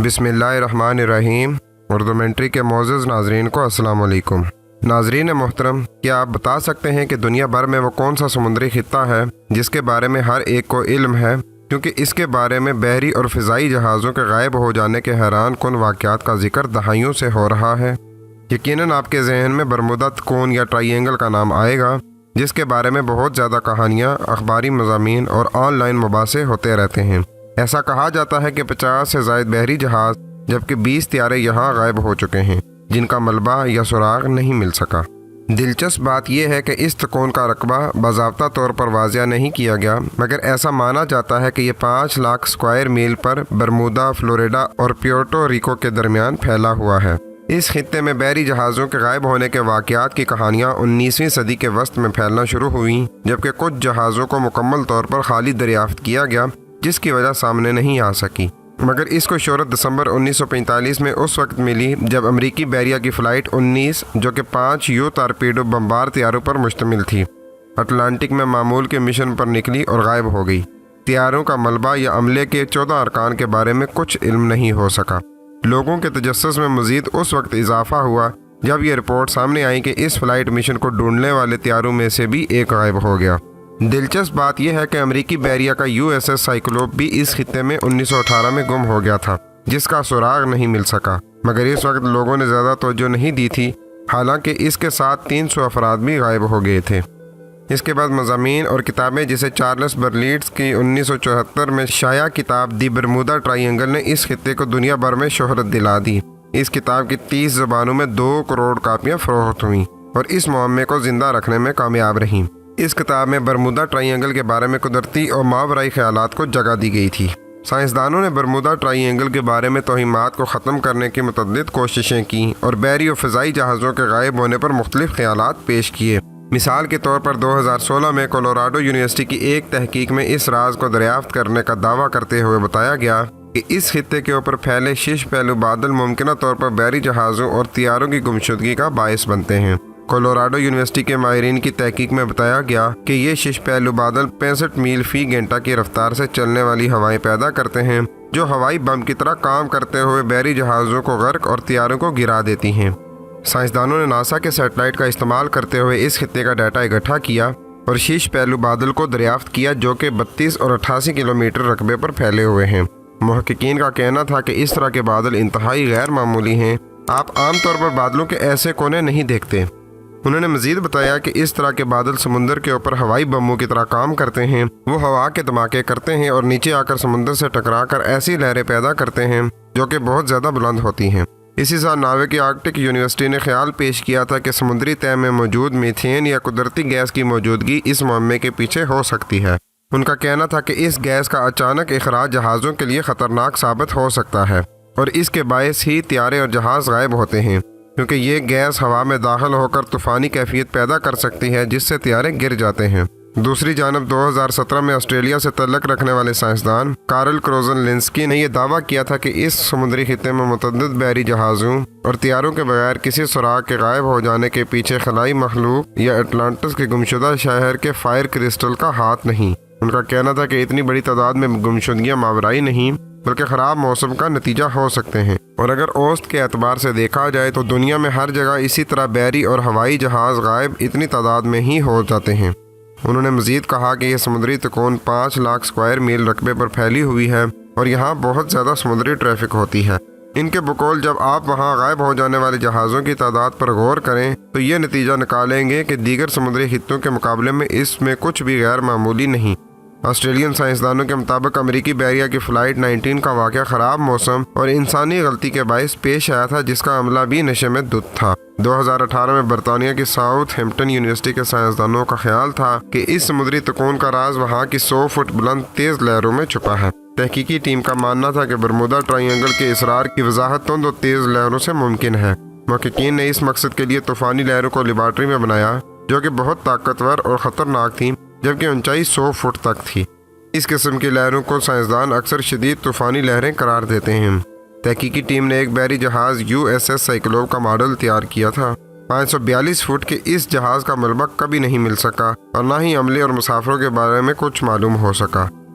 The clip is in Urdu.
بسم اللہ الرحمن الرحیم۔ اردو منٹری کے معزز ناظرین کو السلام علیکم۔ ناظرین محترم، کیا آپ بتا سکتے ہیں کہ دنیا بھر میں وہ کون سا سمندری خطہ ہے جس کے بارے میں ہر ایک کو علم ہے، کیونکہ اس کے بارے میں بحری اور فضائی جہازوں کے غائب ہو جانے کے حیران کن واقعات کا ذکر دہائیوں سے ہو رہا ہے؟ یقیناً آپ کے ذہن میں برمودا تکون یا ٹرائی اینگل کا نام آئے گا، جس کے بارے میں بہت زیادہ کہانیاں، اخباری مضامین اور آن لائن مباحثے ہوتے رہتے ہیں۔ ایسا کہا جاتا ہے کہ 50 سے زائد بحری جہاز جبکہ 20 طیارے یہاں غائب ہو چکے ہیں، جن کا ملبہ یا سراغ نہیں مل سکا۔ دلچسپ بات یہ ہے کہ اس تکون کا رقبہ باضابطہ طور پر واضح نہیں کیا گیا، مگر ایسا مانا جاتا ہے کہ یہ 5 لاکھ اسکوائر میل پر برمودا، فلوریڈا اور پیورٹو ریکو کے درمیان پھیلا ہوا ہے۔ اس خطے میں بحری جہازوں کے غائب ہونے کے واقعات کی کہانیاں 19ویں صدی کے وسط میں پھیلنا شروع ہوئیں، جبکہ کچھ جہازوں کو مکمل طور پر خالی دریافت کیا گیا، جس کی وجہ سامنے نہیں آ سکی۔ مگر اس کو شہرت دسمبر 1945 میں اس وقت ملی جب امریکی بحریہ کی فلائٹ 19 جو کہ 5 یو ٹارپیڈو بمبار طیاروں پر مشتمل تھی، اٹلانٹک میں معمول کے مشن پر نکلی اور غائب ہو گئی۔ طیاروں کا ملبہ یا عملے کے 14 ارکان کے بارے میں کچھ علم نہیں ہو سکا۔ لوگوں کے تجسس میں مزید اس وقت اضافہ ہوا جب یہ رپورٹ سامنے آئی کہ اس فلائٹ مشن کو ڈھونڈنے والے طیاروں میں سے بھی ایک غائب ہو گیا۔ دلچسپ بات یہ ہے کہ امریکی بحریہ کا USS سائیکلوپ بھی اس خطے میں 1918 میں گم ہو گیا تھا، جس کا سراغ نہیں مل سکا، مگر اس وقت لوگوں نے زیادہ توجہ نہیں دی تھی، حالانکہ اس کے ساتھ 300 افراد بھی غائب ہو گئے تھے۔ اس کے بعد مضامین اور کتابیں، جسے چارلس برلیٹس کی 1974 میں شائع کتاب دی برمودا ٹرائی اینگل نے اس خطے کو دنیا بھر میں شہرت دلا دی۔ اس کتاب کی 30 زبانوں میں 2 کروڑ کاپیاں فروخت ہوئیں اور اس معمے کو زندہ رکھنے میں کامیاب رہیں۔ اس کتاب میں برمودا ٹرائی اینگل کے بارے میں قدرتی اور ماورائی خیالات کو جگہ دی گئی تھی۔ سائنسدانوں نے برمودا ٹرائی اینگل کے بارے میں توہمات کو ختم کرنے کی متعدد کوششیں کی اور بحری اور فضائی جہازوں کے غائب ہونے پر مختلف خیالات پیش کیے۔ مثال کے طور پر 2016 میں کولوراڈو یونیورسٹی کی ایک تحقیق میں اس راز کو دریافت کرنے کا دعویٰ کرتے ہوئے بتایا گیا کہ اس خطے کے اوپر پھیلے 6 پہلو بادل ممکنہ طور پر بحری جہازوں اور طیاروں کی گمشدگی کا باعث بنتے ہیں۔ کولوراڈو یونیورسٹی کے ماہرین کی تحقیق میں بتایا گیا کہ یہ 6 پہلو بادل 65 میل فی گھنٹہ کی رفتار سے چلنے والی ہوائیں پیدا کرتے ہیں، جو ہوائی بم کی طرح کام کرتے ہوئے بحری جہازوں کو غرق اور طیاروں کو گرا دیتی ہیں۔ سائنسدانوں نے ناسا کے سیٹلائٹ کا استعمال کرتے ہوئے اس خطے کا ڈیٹا اکٹھا کیا اور 6 پہلو بادل کو دریافت کیا، جو کہ 32 اور 88 کلومیٹر رقبے پر پھیلے ہوئے ہیں۔ محققین کا کہنا تھا کہ اس طرح کے بادل انتہائی غیر معمولی ہیں۔ آپ عام طور پر بادلوں کے ایسے کونے نہیں دیکھتے۔ انہوں نے مزید بتایا کہ اس طرح کے بادل سمندر کے اوپر ہوائی بموں کی طرح کام کرتے ہیں۔ وہ ہوا کے دھماکے کرتے ہیں اور نیچے آ کر سمندر سے ٹکرا کر ایسی لہریں پیدا کرتے ہیں جو کہ بہت زیادہ بلند ہوتی ہیں۔ اسی سال ناروے کی آرکٹک یونیورسٹی نے خیال پیش کیا تھا کہ سمندری تہہ میں موجود میتھین یا قدرتی گیس کی موجودگی اس معمے کے پیچھے ہو سکتی ہے۔ ان کا کہنا تھا کہ اس گیس کا اچانک اخراج جہازوں کے لیے خطرناک ثابت ہو سکتا ہے اور اس کے باعث ہی طیارے اور جہاز غائب ہوتے ہیں، کیونکہ یہ گیس ہوا میں داخل ہو کر طوفانی کیفیت پیدا کر سکتی ہے، جس سے طیارے گر جاتے ہیں۔ دوسری جانب 2017 میں آسٹریلیا سے تعلق رکھنے والے سائنسدان کارل کروزن لینسکی نے یہ دعویٰ کیا تھا کہ اس سمندری خطے میں متعدد بحری جہازوں اور طیاروں کے بغیر کسی سراغ کے غائب ہو جانے کے پیچھے خلائی مخلوق یا اٹلانٹس کے گمشدہ شہر کے فائر کرسٹل کا ہاتھ نہیں۔ ان کا کہنا تھا کہ اتنی بڑی تعداد میں گمشدگیاں ماورائی نہیں بلکہ خراب موسم کا نتیجہ ہو سکتے ہیں، اور اگر اوسط کے اعتبار سے دیکھا جائے تو دنیا میں ہر جگہ اسی طرح بحری اور ہوائی جہاز غائب اتنی تعداد میں ہی ہو جاتے ہیں۔ انہوں نے مزید کہا کہ یہ سمندری تکون 5 لاکھ اسکوائر میل رقبے پر پھیلی ہوئی ہے اور یہاں بہت زیادہ سمندری ٹریفک ہوتی ہے۔ ان کے بقول جب آپ وہاں غائب ہو جانے والے جہازوں کی تعداد پر غور کریں تو یہ نتیجہ نکالیں گے کہ دیگر سمندری خطوں کے مقابلے میں اس میں کچھ بھی غیر معمولی نہیں۔ آسٹریلین سائنسدانوں کے مطابق امریکی بحریہ کی فلائٹ 19 کا واقعہ خراب موسم اور انسانی غلطی کے باعث پیش آیا تھا، جس کا عملہ بھی نشے میں دھت تھا۔ 2018 میں برطانیہ کی ساؤتھ ہیمپٹن یونیورسٹی کے سائنسدانوں کا خیال تھا کہ اس سمندری تکون کا راز وہاں کی 100 فٹ بلند تیز لہروں میں چھپا ہے۔ تحقیقی ٹیم کا ماننا تھا کہ برمودا ٹرائی اینگل کے اسرار کی وضاحت تند و تیز لہروں سے ممکن ہے۔ محققین نے اس مقصد کے لیے طوفانی لہروں کو لیبارٹری میں بنایا، جو کہ بہت طاقتور اور خطرناک تھیں، جبکہ اونچائی 100 فٹ تک تھی۔ اس قسم کی لہروں کو سائنسدان اکثر شدید طوفانی لہریں قرار دیتے ہیں۔ تحقیقی ٹیم نے ایک بحری جہاز USS سائیکلوپ کا ماڈل تیار کیا تھا۔ 542 فٹ کے اس جہاز کا ملبہ کبھی نہیں مل سکا اور نہ ہی عملے اور مسافروں کے بارے میں کچھ معلوم ہو سکا۔